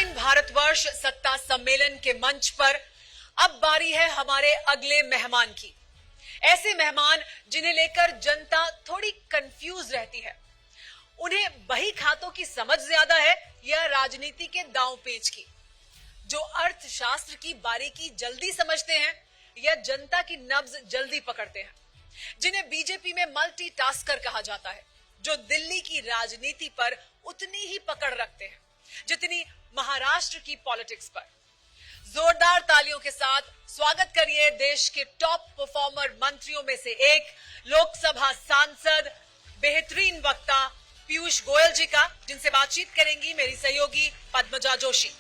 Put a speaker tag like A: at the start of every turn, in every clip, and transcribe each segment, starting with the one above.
A: अखंड भारतवर्ष सत्ता सम्मेलन के मंच पर अब बारी है हमारे अगले मेहमान की। ऐसे मेहमान जिन्हें लेकर जनता थोड़ी कंफ्यूज रहती है। उन्हें बही खातों की समझ ज्यादा है या राजनीति के दांव पेच की। जो अर्थशास्त्र की बारीकी जल्दी समझते हैं या जनता की नब्ज जल्दी पकड़ते हैं। जिन्हें बीजेपी में मल्टीटास्कर कहा जाता है। जो दिल्ली की राजनीति पर उतनी ही पकड़ रखते हैं जितनी महाराष्ट्र की पॉलिटिक्स पर। जोरदार तालियों के साथ स्वागत करिए देश के टॉप परफॉर्मर मंत्रियों में से एक, लोकसभा सांसद, बेहतरीन वक्ता पीयूष गोयल जी का, जिनसे बातचीत करेंगी मेरी सहयोगी पद्मजा जोशी।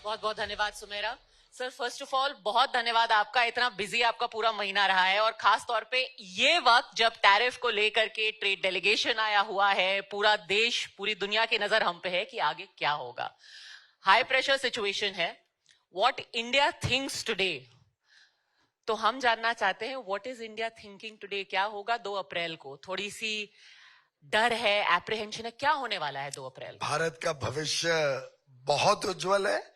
B: बहुत बहुत धन्यवाद Sumera sir. First of all बहुत धन्यवाद आपका, इतना बिजी आपका पूरा महीना रहा है और खास तौर पे ये वक्त जब टैरिफ को लेकर के ट्रेड डेलीगेशन आया हुआ है, पूरा देश पूरी दुनिया की नजर हम पे है कि आगे क्या होगा। हाई प्रेशर सिचुएशन है। व्हाट इंडिया थिंक्स टुडे, तो हम जानना चाहते हैं what is India thinking today. क्या होगा 2 अप्रैल को? थोड़ी सी डर है, एप्रीहेंशन है, क्या होने वाला है 2 अप्रैल को?
C: भारत का भविष्य बहुत उज्जवल है।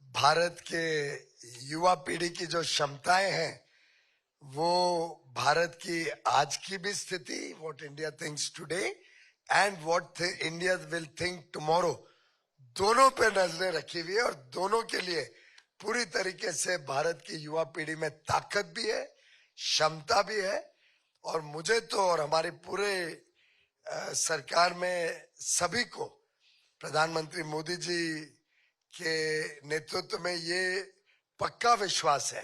C: भारत के युवा पीढ़ी की जो क्षमताएं हैं वो भारत की आज की भी स्थिति, what India thinks today and what India will think tomorrow, दोनों पे नजरें रखी हुई है। और दोनों के लिए पूरी तरीके से भारत की युवा पीढ़ी में ताकत भी है, क्षमता भी है। और मुझे तो और हमारे पूरे सरकार में सभी को प्रधानमंत्री मोदी जी के नेतृत्व में ये पक्का विश्वास है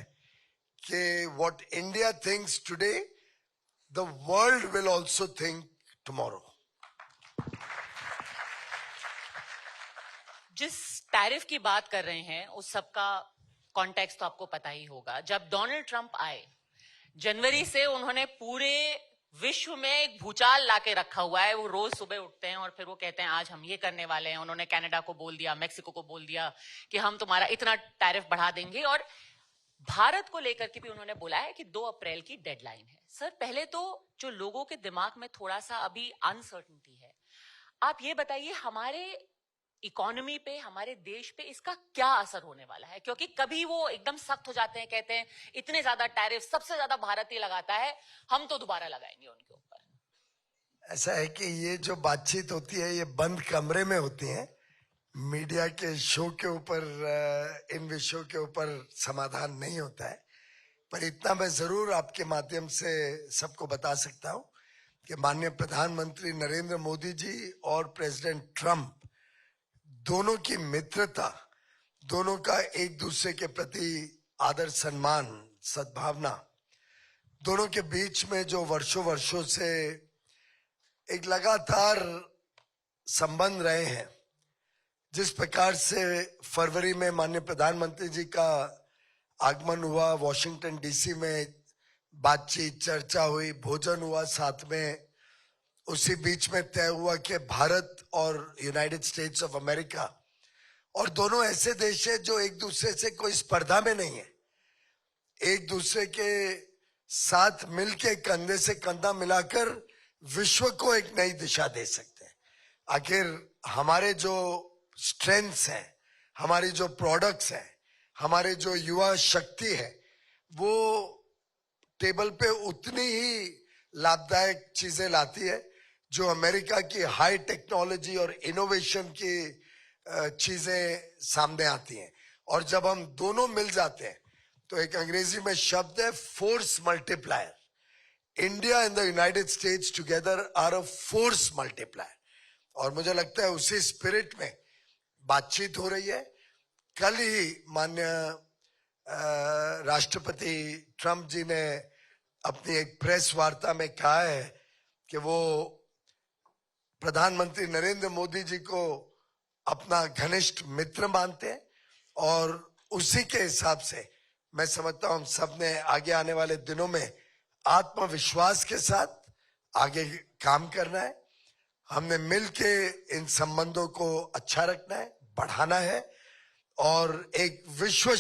C: कि what India thinks today the world will also think tomorrow.
B: जिस टैरिफ की बात कर रहे हैं उस सबका कॉन्टेक्स्ट तो आपको पता ही होगा। जब डोनाल्ड ट्रंप आए जनवरी से उन्होंने पूरे विश्व में एक भूचाल लाके रखा हुआ है। वो रोज सुबह उठते हैं और फिर वो कहते हैं आज हम ये करने वाले हैं। उन्होंने कनाडा को बोल दिया, मेक्सिको को बोल दिया कि हम तुम्हारा इतना टैरिफ बढ़ा देंगे। और भारत को लेकर के भी उन्होंने बोला है कि 2 अप्रैल की डेडलाइन है। सर पहले तो जो लोगों के दिमाग में थोड़ा सा अभी अनसर्टेनिटी है, आप ये बताइए हमारे इकोनॉमी पे, हमारे देश पे इसका क्या असर होने वाला है? क्योंकि कभी वो एकदम सख्त हो जाते हैं, कहते हैं इतने ज्यादा टैरिफ सबसे ज्यादा भारत ही लगाता है, हम तो दोबारा लगाएंगे उनके ऊपर।
C: ऐसा है कि ये जो बातचीत होती है ये बंद कमरे में होती है। मीडिया के शो के ऊपर इन विषयों के ऊपर समाधान नहीं होता है। पर इतना मैं जरूर आपके माध्यम से सबको बता सकता हूं कि माननीय प्रधानमंत्री नरेंद्र मोदी जी और प्रेसिडेंट ट्रंप दोनों की मित्रता, दोनों का एक दूसरे के प्रति आदर सम्मान, सद्भावना, दोनों के बीच में जो वर्षों से एक लगातार संबंध रहे हैं। जिस प्रकार से फरवरी में माननीय प्रधानमंत्री जी का आगमन हुआ, वॉशिंगटन डीसी में बातचीत चर्चा हुई, भोजन हुआ साथ में, उसी बीच में तय हुआ कि भारत और यूनाइटेड स्टेट्स ऑफ अमेरिका, और दोनों ऐसे देश हैं जो एक दूसरे से कोई स्पर्धा में नहीं है, एक दूसरे के साथ मिलके कंधे से कंधा मिलाकर विश्व को एक नई दिशा दे सकते हैं। आखिर हमारे जो स्ट्रेंथ्स हैं, हमारी जो प्रोडक्ट्स हैं, हमारे जो युवा शक्ति है, वो टेबल पे उतनी ही लाभदायक चीजें लाती है जो अमेरिका की हाई टेक्नोलॉजी और इनोवेशन की चीजें सामने आती हैं। और जब हम दोनों मिल जाते हैं तो एक अंग्रेजी में शब्द है force multiplier. India and the United States together are a force multiplier. और मुझे लगता है उसी स्पिरिट में बातचीत हो रही है। कल ही माननीय राष्ट्रपति ट्रंप जी ने अपनी एक प्रेस वार्ता में कहा है कि वो प्रधानमंत्री नरेंद्र मोदी जी को अपना घनिष्ठ मित्र मानते हैं। और उसी के हिसाब से मैं समझता हूं हम सब ने आगे आने वाले दिनों में आत्मविश्वास के साथ आगे काम करना है। हमने मिलके इन संबंधों को अच्छा रखना है, बढ़ाना है और एक विश्व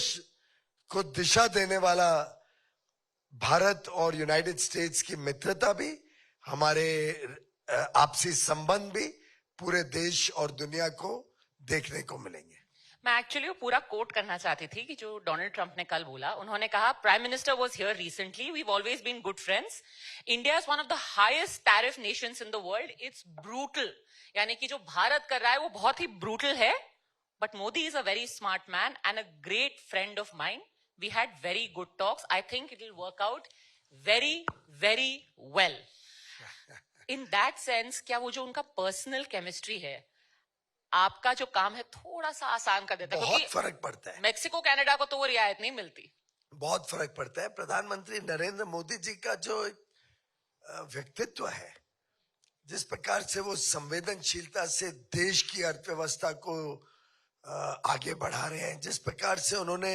C: को दिशा देने वाला भारत और यूनाइटेड स्टेट्स की मित्रता भी, हमारे आपसी संबंध भी पूरे देश और दुनिया को देखने को मिलेंगे।
B: मैं एक्चुअली वो पूरा कोट करना चाहती थी कि जो डोनाल्ड ट्रंप ने कल बोला। उन्होंने कहा, prime minister was here recently, we have always been good friends, India is one of the highest tariff nations in the world, it's brutal, यानी कि जो भारत कर रहा है वो बहुत ही ब्रूटल है, but Modi is a very smart man and a great friend of mine, we had very good talks, I think it will work out very very well. In that sense क्या वो जो उनका पर्सनल केमिस्ट्री है, आपका जो काम है थोड़ा सा आसान कर देता है?
C: बहुत फर्क पड़ता है।
B: मेक्सिको कनाडा को तो वो रियायत नहीं मिलती।
C: बहुत फर्क पड़ता है। प्रधानमंत्री नरेंद्र मोदी जी का जो व्यक्तित्व है, जिस प्रकार से वो संवेदनशीलता से देश की अर्थव्यवस्था को आगे बढ़ा रहे हैं, जिस प्रकार से उन्होंने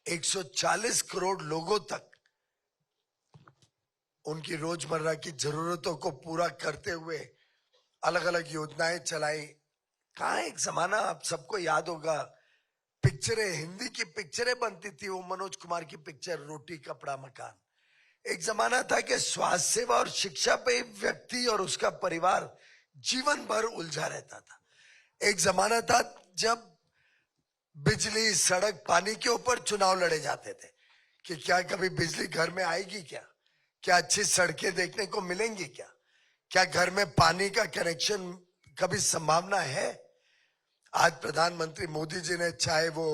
C: 140 करोड़ लोगों तक उनकी रोजमर्रा की जरूरतों को पूरा करते हुए अलग अलग योजनाएं चलाई। कहाँ एक जमाना, आप सबको याद होगा, पिक्चरें, हिंदी की पिक्चरें बनती थी, वो मनोज कुमार की पिक्चर रोटी कपड़ा मकान। एक जमाना था कि स्वास्थ्य सेवा और शिक्षा पे व्यक्ति और उसका परिवार जीवन भर उलझा रहता था। एक जमाना था जब बिजली, सड़क, पानी के ऊपर चुनाव लड़े जाते थे कि क्या कभी बिजली घर में आएगी, क्या अच्छी सड़कें देखने को मिलेंगी, क्या घर में पानी का कनेक्शन कभी संभावना है। आज प्रधानमंत्री मोदी जी ने, चाहे वो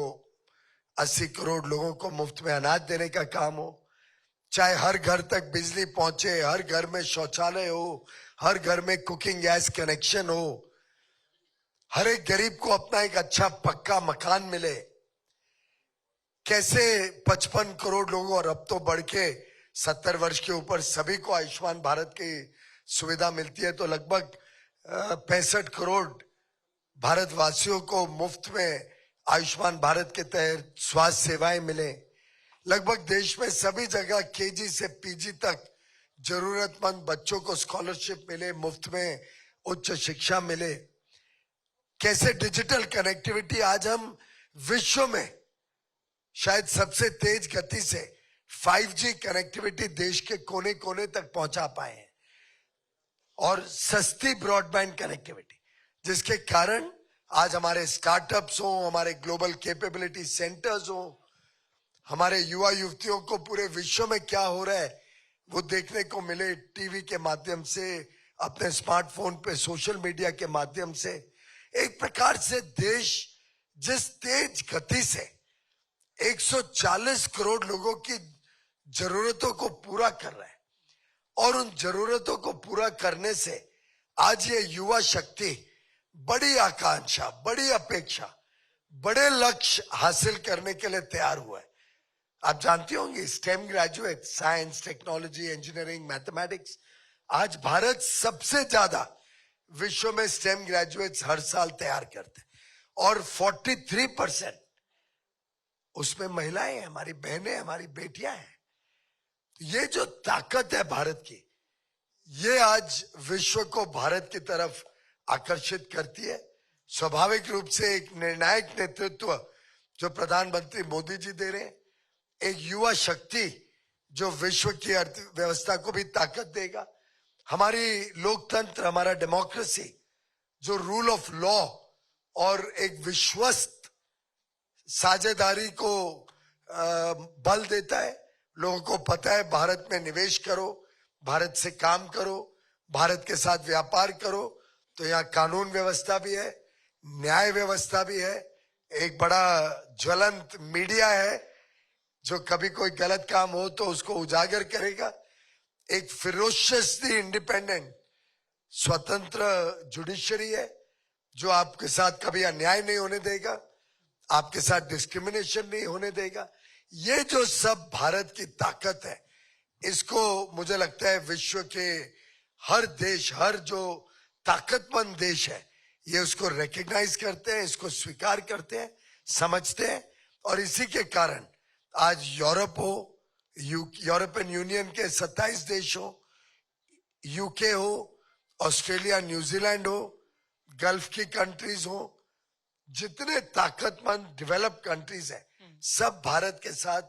C: 80 करोड़ लोगों को मुफ्त में अनाज देने का काम हो, चाहे हर घर तक बिजली पहुंचे, हर घर में शौचालय हो, हर घर में कुकिंग गैस कनेक्शन हो, हर एक गरीब को अपना एक अच्छा पक्का मकान मिले, कैसे 55 करोड़ लोगों और अब तो बढ़ के 70 वर्ष के ऊपर सभी को आयुष्मान भारत की सुविधा मिलती है, तो लगभग 65 करोड़ भारतवासियों को मुफ्त में आयुष्मान भारत के तहत स्वास्थ्य सेवाएं मिले। लगभग देश में सभी जगह केजी से पीजी तक जरूरतमंद बच्चों को स्कॉलरशिप मिले, मुफ्त में उच्च शिक्षा मिले। कैसे डिजिटल कनेक्टिविटी, आज हम विश्व में शायद सबसे तेज गति से 5G कनेक्टिविटी देश के कोने कोने तक पहुंचा पाए हैं, और सस्ती ब्रॉडबैंड कनेक्टिविटी, जिसके कारण आज हमारे स्टार्टअप्स हो, हमारे ग्लोबल कैपेबिलिटी सेंटर्स हो, हमारे युवा युवतियों को पूरे विश्व में क्या हो रहा है वो देखने को मिले, टीवी के माध्यम से, अपने स्मार्टफोन पे, सोशल मीडिया के माध्यम से। एक प्रकार से देश जिस तेज गति से 140 करोड़ लोगों की जरूरतों को पूरा कर रहा है, और उन जरूरतों को पूरा करने से आज ये युवा शक्ति बड़ी आकांक्षा, बड़ी अपेक्षा, बड़े लक्ष्य हासिल करने के लिए तैयार हुआ है। आप जानती होंगे, stem graduate, science, technology, engineering, mathematics, आज भारत सबसे ज्यादा विश्व में स्टेम ग्रेजुएट्स हर साल तैयार करते हैं, और 43% उसमें महिलाएं हैं, हमारी बहनें, हमारी बेटियां हैं। ये जो ताकत है भारत की, ये आज विश्व को भारत की तरफ आकर्षित करती है। स्वाभाविक रूप से एक निर्णायक नेतृत्व जो प्रधानमंत्री मोदी जी दे रहे हैं, एक युवा शक्ति जो विश्व की अर्थव्यवस्था को भी ताकत देगा, हमारी लोकतंत्र, हमारा डेमोक्रेसी जो रूल ऑफ लॉ और एक विश्वस्त साझेदारी को बल देता है। लोगों को पता है भारत में निवेश करो, भारत से काम करो, भारत के साथ व्यापार करो, तो यहाँ कानून व्यवस्था भी है, न्याय व्यवस्था भी है, एक बड़ा ज्वलंत मीडिया है जो कभी कोई गलत काम हो तो उसको उजागर करेगा, एक फिरोशियसली इंडिपेंडेंट स्वतंत्र जुडिशरी है जो आपके साथ कभी अन्याय नहीं होने देगा, आपके साथ डिस्क्रिमिनेशन नहीं होने देगा। ये जो सब भारत की ताकत है, इसको मुझे लगता है विश्व के हर देश, हर जो ताकतमंद देश है, ये उसको रिकॉग्नाइज करते हैं, इसको स्वीकार करते हैं, समझते हैं, और इसी के कारण आज यूरोप हो यूरोपियन यूनियन के 27 देश हो, यूके हो, ऑस्ट्रेलिया, न्यूजीलैंड हो, गल्फ की कंट्रीज हो, जितने ताकतमंद डेवलप्ड कंट्रीज हैं, सब भारत के साथ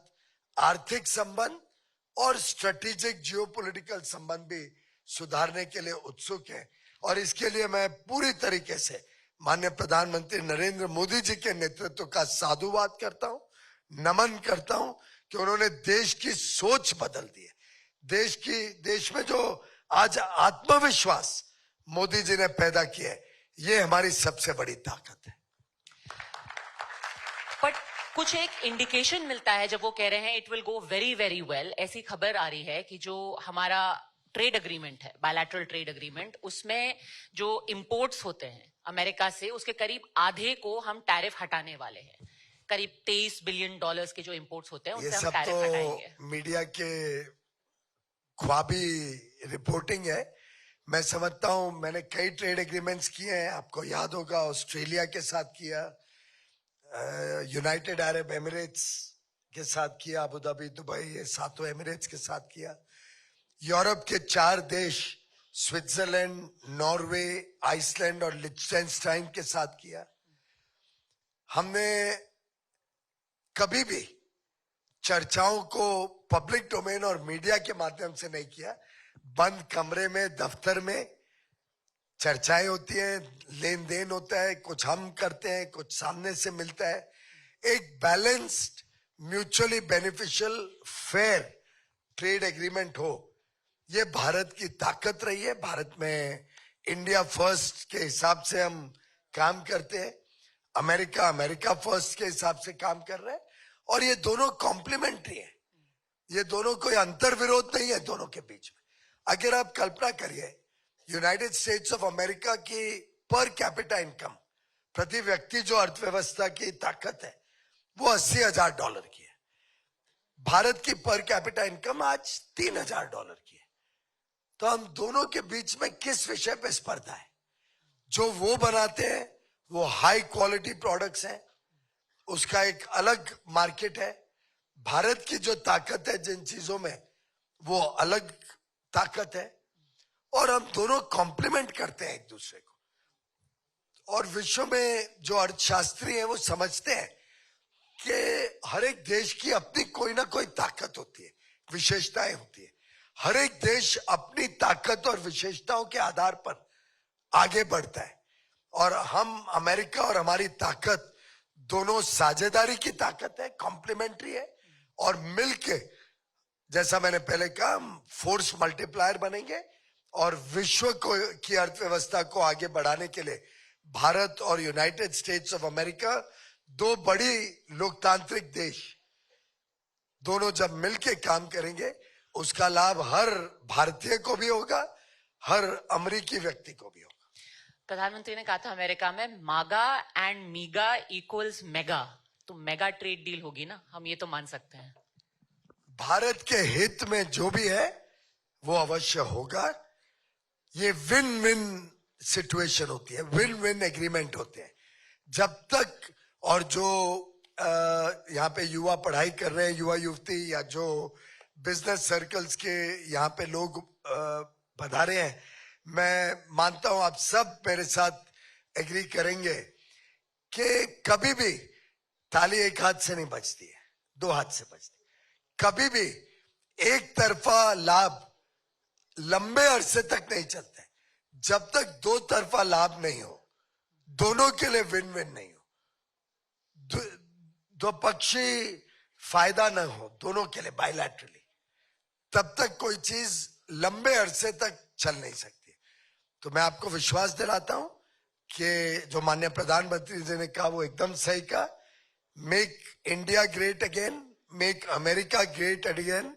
C: आर्थिक संबंध और स्ट्रेटेजिक जियोपॉलिटिकल संबंध भी सुधारने के लिए उत्सुक है। और इसके लिए मैं पूरी तरीके से माननीय प्रधानमंत्री नरेंद्र मोदी जी के नेतृत्व का साधुवाद करता हूं, नमन करता हूं कि उन्होंने देश की सोच बदल दी है। देश में जो आज आत्मविश्वास मोदी जी ने पैदा किया है, ये हमारी सबसे बड़ी ताकत है।
B: बट कुछ एक इंडिकेशन मिलता है जब वो कह रहे हैं it will go very very well. ऐसी खबर आ रही है कि जो हमारा ट्रेड अग्रीमेंट है, बायलैटरल ट्रेड अग्रीमेंट, उसमें जो इंपोर्ट्स होते हैं अमेरिका से, उसके करीब आधे को हम टैरिफ हटाने वाले हैं। करीब $23 बिलियन के जो इंपोर्ट्स होते हैं
C: ये
B: उससे हम
C: सब
B: टैरिफ हटाएंगे।
C: तो मीडिया के ख्वाबी रिपोर्टिंग है। मैं समझता हूं मैंने कई ट्रेड एग्रीमेंट्स किए हैं, आपको याद होगा ऑस्ट्रेलिया के साथ किया, यूनाइटेड अरब एमिरेट्स के साथ किया, अबू धाबी, दुबई, ये सातों एमिरेट्स के साथ किया, यूरोप के 4 देश स्विट्जरलैंड, नॉर्वे, आइसलैंड और लिechtenstein के साथ किया। हमने कभी भी चर्चाओं को पब्लिक डोमेन और मीडिया के माध्यम से नहीं किया। बंद कमरे में, दफ्तर में चर्चाएं होती हैं, लेन देन होता है, कुछ हम करते हैं, कुछ सामने से मिलता है। एक balanced, mutually beneficial, fair trade agreement हो, ये भारत की ताकत रही है। भारत में इंडिया फर्स्ट के हिसाब से हम काम करते हैं, अमेरिका फर्स्ट के हिसाब से काम कर रहे हैं, और ये दोनों कॉम्प्लीमेंट्री है। ये दोनों कोई अंतर विरोध नहीं है दोनों के बीच में। अगर आप कल्पना करिए, यूनाइटेड स्टेट्स ऑफ अमेरिका की पर कैपिटा इनकम, प्रति व्यक्ति जो अर्थव्यवस्था की ताकत है, वो $80,000 की है। भारत की पर कैपिटा इनकम आज $3,000 की है। तो हम दोनों के बीच में किस विषय पे स्पर्धा है? जो वो बनाते हैं वो हाई क्वालिटी प्रोडक्ट्स हैं, उसका एक अलग मार्केट है। भारत की जो ताकत है जिन चीजों में, वो अलग ताकत है, और हम दोनों कॉम्प्लीमेंट करते हैं एक दूसरे को। और विश्व में जो अर्थशास्त्री हैं वो समझते हैं कि हर एक देश की अपनी कोई ना कोई ताकत होती है, विशेषताएं होती है। हर एक देश अपनी ताकत और विशेषताओं के आधार पर आगे बढ़ता है, और हम, अमेरिका और हमारी ताकत दोनों साझेदारी की ताकत है, कॉम्प्लीमेंट्री है, और मिलके, जैसा मैंने पहले कहा, फोर्स मल्टीप्लायर बनेंगे और विश्व को की अर्थव्यवस्था को आगे बढ़ाने के लिए भारत और यूनाइटेड स्टेट्स ऑफ अमेरिका, 2 बड़ी लोकतांत्रिक देश, दोनों जब मिलके काम करेंगे, उसका लाभ हर भारतीय को भी होगा, हर अमेरिकी व्यक्ति को भी होगा।
B: प्रधानमंत्री ने कहा था अमेरिका में मागा एंड मीगा इक्वल्स मेगा, तो मेगा ट्रेड डील होगी ना, हम ये तो मान सकते हैं।
C: भारत के हित में जो भी है वो अवश्य होगा। ये विन विन सिचुएशन होती है, विन विन एग्रीमेंट होते हैं। जब तक, और जो यहाँ पे युवा पढ़ाई कर रहे हैं, युवा युवती, या जो बिजनेस सर्कल्स के यहाँ पे लोग पधारे हैं, मैं मानता हूं आप सब मेरे साथ एग्री करेंगे कि कभी भी ताली एक हाथ से नहीं बजती है, 2 हाथ से बजती है। कभी भी एक तरफा लाभ लंबे अरसे तक नहीं चलते जब तक 2 तरफा लाभ नहीं हो, दोनों के लिए विन विन नहीं हो, दो पक्षी फायदा न हो दोनों के लिए बायलैटरली, तब तक कोई चीज लंबे अरसे तक चल नहीं सकती। तो मैं आपको विश्वास दिलाता हूं कि जो माननीय प्रधानमंत्री जी ने कहा वो एकदम सही कहा। Make India great again, make America great again,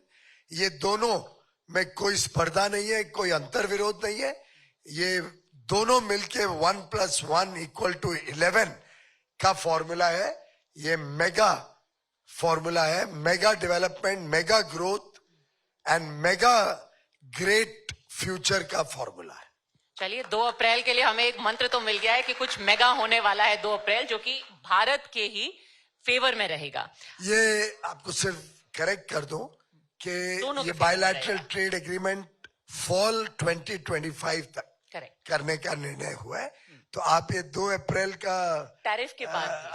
C: ये दोनों में कोई स्पर्धा नहीं है, कोई अंतर विरोध नहीं है। ये दोनों मिलके 1+1=11 का फॉर्मूला है। ये मेगा फॉर्मूला है, mega development, mega growth and mega great future का फॉर्मूला है।
B: चलिए, 2 अप्रैल के लिए हमें एक मंत्र तो मिल गया है कि कुछ मेगा होने वाला है 2 अप्रैल, जो कि भारत के ही फेवर में रहेगा।
C: ये आपको सिर्फ करेक्ट कर दूं
B: दोनों
C: कि ये
B: के favor में
C: बायलैटरल
B: रहेगा।
C: ट्रेड एग्रीमेंट फॉल 2025 तक
B: करेक्ट।
C: करने का निर्णय हुआ है। तो आप ये 2 अप्रैल का
B: टैरिफ के बाद भी।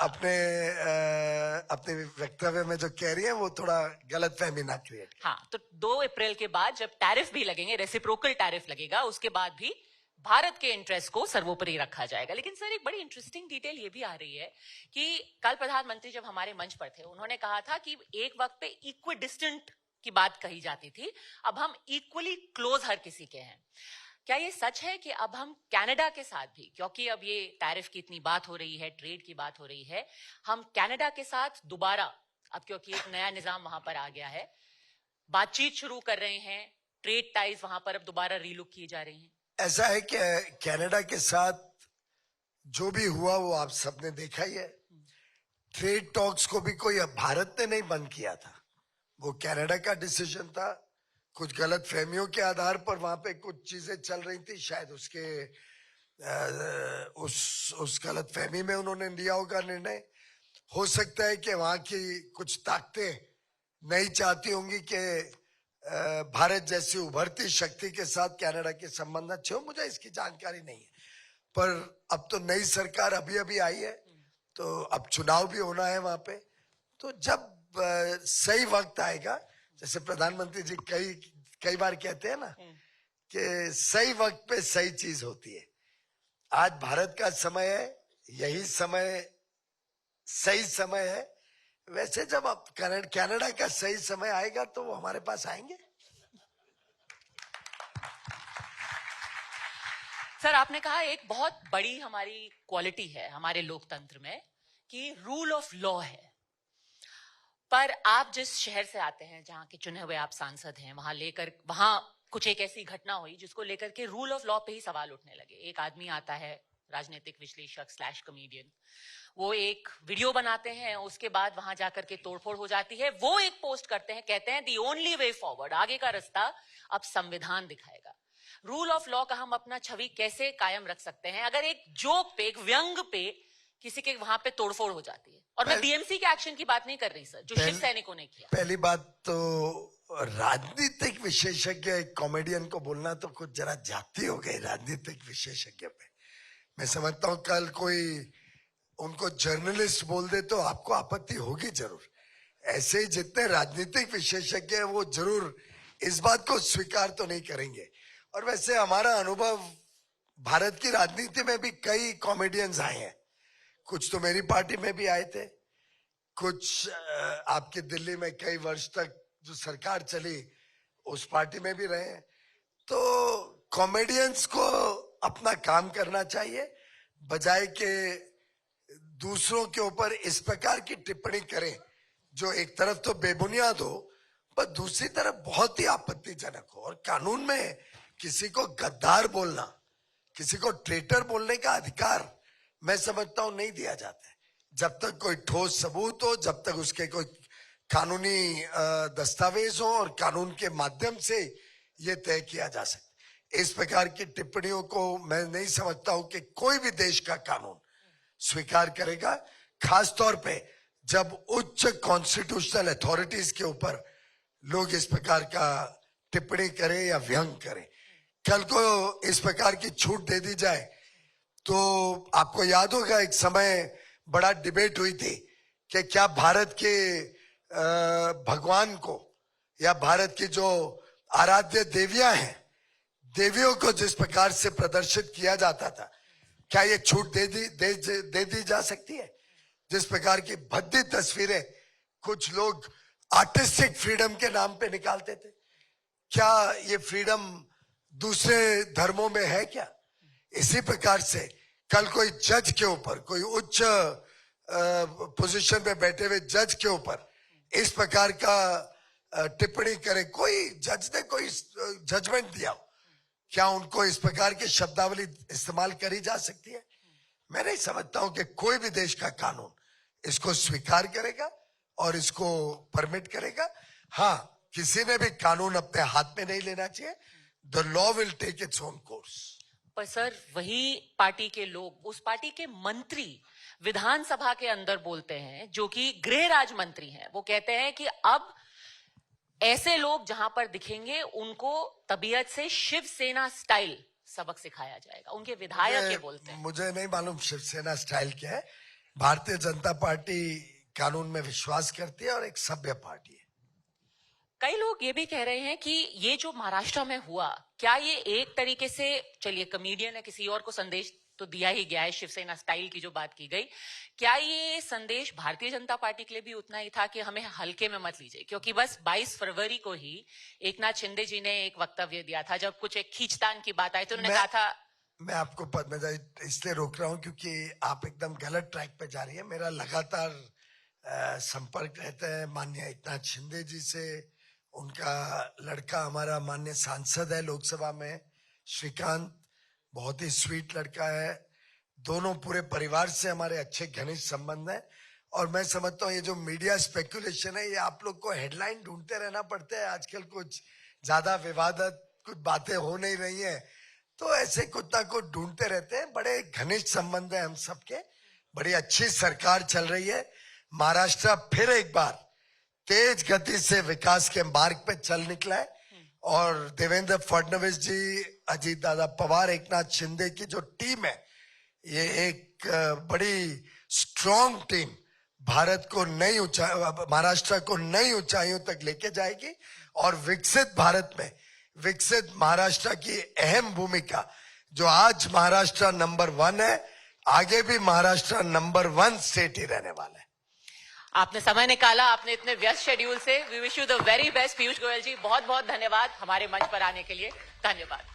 C: अपने वक्तव्य में जो कह रही है वो थोड़ा गलत फहमी ना क्रिएट।
B: हाँ, तो 2 अप्रैल के बाद जब टैरिफ भी लगेंगे, रेसिप्रोकल टैरिफ लगेगा, उसके बाद भी भारत के इंटरेस्ट को सर्वोपरि रखा जाएगा। लेकिन सर, एक बड़ी इंटरेस्टिंग डिटेल ये भी आ रही है कि कल प्रधानमंत्री जब हमारे मंच पर थे, उन्होंने कहा था कि एक वक्त पे इक्वी डिस्टेंट की बात कही जाती थी, अब हम इक्वली क्लोज हर किसी के हैं। क्या ये सच है कि अब हम कनाडा के साथ भी, क्योंकि अब ये टैरिफ की इतनी बात हो रही है, ट्रेड की बात हो रही है, हम कनाडा के साथ दोबारा, अब क्योंकि एक नया निजाम वहां पर आ गया है, बातचीत शुरू कर रहे हैं, ट्रेड टाइज वहां पर अब दोबारा रीलुक किए जा रही हैं?
C: ऐसा है कि कनाडा के साथ जो भी हुआ वो आप सबने देखा ही है। ट्रेड टॉक्स को भी कोई भारत ने नहीं बंद किया था, वो कनाडा का डिसीजन था। कुछ गलत फहमियों के आधार पर वहां पे कुछ चीजें चल रही थी, शायद उसके उस गलत फहमी में उन्होंने लिया होगा निर्णय। हो सकता है कि वहां की कुछ ताकतें नहीं चाहती होंगी कि भारत जैसी उभरती शक्ति के साथ कनाडा के संबंध अच्छे हो, मुझे इसकी जानकारी नहीं है। पर अब तो नई सरकार अभी अभी आई है, तो अब चुनाव भी होना है वहां पे। तो जब सही वक्त आएगा, जैसे प्रधानमंत्री जी कई बार कहते हैं ना कि सही वक्त पे सही चीज होती है। आज भारत का समय है, यही समय सही समय है। वैसे जब अब कनाडा का सही समय आएगा तो वो हमारे पास आएंगे।
B: सर, आपने कहा एक बहुत बड़ी हमारी क्वालिटी है हमारे लोकतंत्र में कि रूल ऑफ लॉ है। पर आप जिस शहर से आते हैं, जहां के चुने हुए आप सांसद हैं, वहां कुछ एक ऐसी घटना हुई जिसको लेकर के रूल ऑफ लॉ पे ही सवाल उठने लगे। एक आदमी आता है, राजनीतिक विश्लेषक / कॉमेडियन, वो एक वीडियो बनाते हैं, उसके बाद वहां जाकर के तोड़फोड़ हो जाती है। वो एक पोस्ट करते हैं, कहते हैं दी ओनली वे फॉरवर्ड, आगे का रास्ता अब संविधान दिखाएगा। रूल ऑफ लॉ का हम अपना छवि कैसे कायम रख सकते हैं अगर एक जोक पे, एक व्यंग पे किसी के वहां पे तोड़फोड़ हो जाती है? और मैं बीएमसी के एक्शन की बात नहीं कर रही सर, जो शिव सैनिकों ने किया।
C: पहली बात तो राजनीतिक विशेषज्ञ एक कॉमेडियन को बोलना तो कुछ जरा जाती हो गई राजनीतिक विशेषज्ञ पे। मैं समझता हूं कल कोई उनको जर्नलिस्ट बोल दे तो आपको आपत्ति होगी जरूर। ऐसे ही जितने राजनीतिक विशेषज्ञ हैं वो जरूर इस बात को स्वीकार तो नहीं करेंगे। और वैसे हमारा अनुभव भारत की राजनीति में भी कई कॉमेडियंस आए हैं, कुछ तो मेरी पार्टी में भी आए थे, कुछ आपकी दिल्ली में कई वर्ष तक जो सरकार चली उस पार्टी में भी रहे हैं। तो कॉमेडियंस को अपना काम करना चाहिए, बजाय के दूसरों के ऊपर इस प्रकार की टिप्पणी करें जो एक तरफ तो बेबुनियाद हो पर दूसरी तरफ बहुत ही आपत्तिजनक हो। और कानून में किसी को गद्दार बोलना, किसी को ट्रेटर बोलने का अधिकार मैं समझता हूं नहीं दिया जाता है। जब तक कोई ठोस सबूत हो, जब तक उसके कोई कानूनी दस्तावेज हो और कानून के माध्यम से ये तय किया जा सके। इस प्रकार की टिप्पणियों को मैं नहीं समझता हूं कि कोई भी देश का कानून स्वीकार करेगा, खास तौर पे जब उच्च कॉन्स्टिट्यूशनल अथॉरिटीज के ऊपर लोग इस प्रकार का टिप्पणी करें या व्यंग करें। कल को इस प्रकार की छूट दे दी जाए तो आपको याद होगा एक समय बड़ा डिबेट हुई थी कि क्या भारत के भगवान को या भारत की जो आराध्य देवियां हैं, देवियों को जिस प्रकार से प्रदर्शित किया जाता था, क्या ये छूट दे दी जा सकती है? जिस प्रकार की भद्दी तस्वीरें कुछ लोग आर्टिस्टिक फ्रीडम के नाम पे निकालते थे, क्या ये फ्रीडम दूसरे धर्मों में है क्या? इसी प्रकार से कल कोई जज के ऊपर, कोई उच्च पोजीशन पे बैठे हुए जज के ऊपर इस प्रकार का टिप्पणी करे, कोई जज ने कोई जजमेंट दिया हो, क्या उनको इस प्रकार की शब्दावली इस्तेमाल करी जा सकती है? मैं नहीं समझता हूं कि कोई भी देश का कानून इसको स्वीकार करेगा और इसको परमिट करेगा। हाँ, किसी ने भी कानून अपने हाथ में नहीं लेना चाहिए। The law will take its own course.
B: पर सर, वही पार्टी के लोग, उस पार्टी के मंत्री विधानसभा के अंदर बोलते हैं, जो कि गृह राज्य मंत्री हैं, वो कहते हैं कि अब ऐसे लोग जहां पर दिखेंगे उनको तबीयत से शिवसेना स्टाइल सबक सिखाया जाएगा। उनके विधायक ये बोलते हैं।
C: मुझे नहीं मालूम शिवसेना स्टाइल क्या है। भारतीय जनता पार्टी कानून में विश्वास करती है और एक सभ्य पार्टी है।
B: कई लोग ये भी कह रहे हैं कि ये जो महाराष्ट्र में हुआ, क्या ये एक तरीके से, चलिए कॉमेडियन है, किसी और को संदेश तो दिया ही गया है, शिवसेना स्टाइल की जो बात की गई, क्या ये संदेश भारतीय जनता पार्टी के लिए भी उतना ही था कि हमें हल्के में मत लीजिए? क्योंकि बस 22 फरवरी को ही एकनाथ शिंदे जी ने एक वक्तव्य दिया था, जब कुछ एक खींचतान की बात आई तो उन्होंने कहा था।
C: मैं आपको मैं इसलिए रोक रहा हूं क्योंकि आप एकदम गलत ट्रैक पे जा रही है। मेरा लगातार संपर्क रहता है माननीय एकनाथ शिंदे जी से। उनका लड़का हमारा माननीय सांसद है लोकसभा में, श्रीकांत, बहुत ही स्वीट लड़का है। दोनों पूरे परिवार से हमारे अच्छे घनिष्ठ संबंध है। और मैं समझता हूँ ये जो मीडिया स्पेकुलेशन है, ये आप लोग को हेडलाइन ढूंढते रहना पड़ता है। आजकल कुछ ज्यादा विवादित कुछ बातें हो नहीं रही है, तो ऐसे कुछ ना कुछ ढूंढते रहते हैं। बड़े घनिष्ठ संबंध है हम सबके, बड़ी अच्छी सरकार चल रही है। महाराष्ट्र फिर एक बार तेज गति से विकास के मार्ग पे चल निकला है। और देवेंद्र फडणवीस जी, अजीत दादा पवार, एकनाथ शिंदे की जो टीम है, ये एक बड़ी स्ट्रॉन्ग टीम भारत को नई महाराष्ट्र को नई ऊंचाइयों तक लेके जाएगी। और विकसित भारत में विकसित महाराष्ट्र की अहम भूमिका, जो आज महाराष्ट्र नंबर 1 है, आगे भी महाराष्ट्र नंबर 1 स्टेट ही रहने वाला है।
B: आपने समय निकाला, आपने इतने व्यस्त शेड्यूल से। We wish you the very best. Piyush Goyal ji, बहुत बहुत धन्यवाद हमारे मंच पर आने के लिए। धन्यवाद।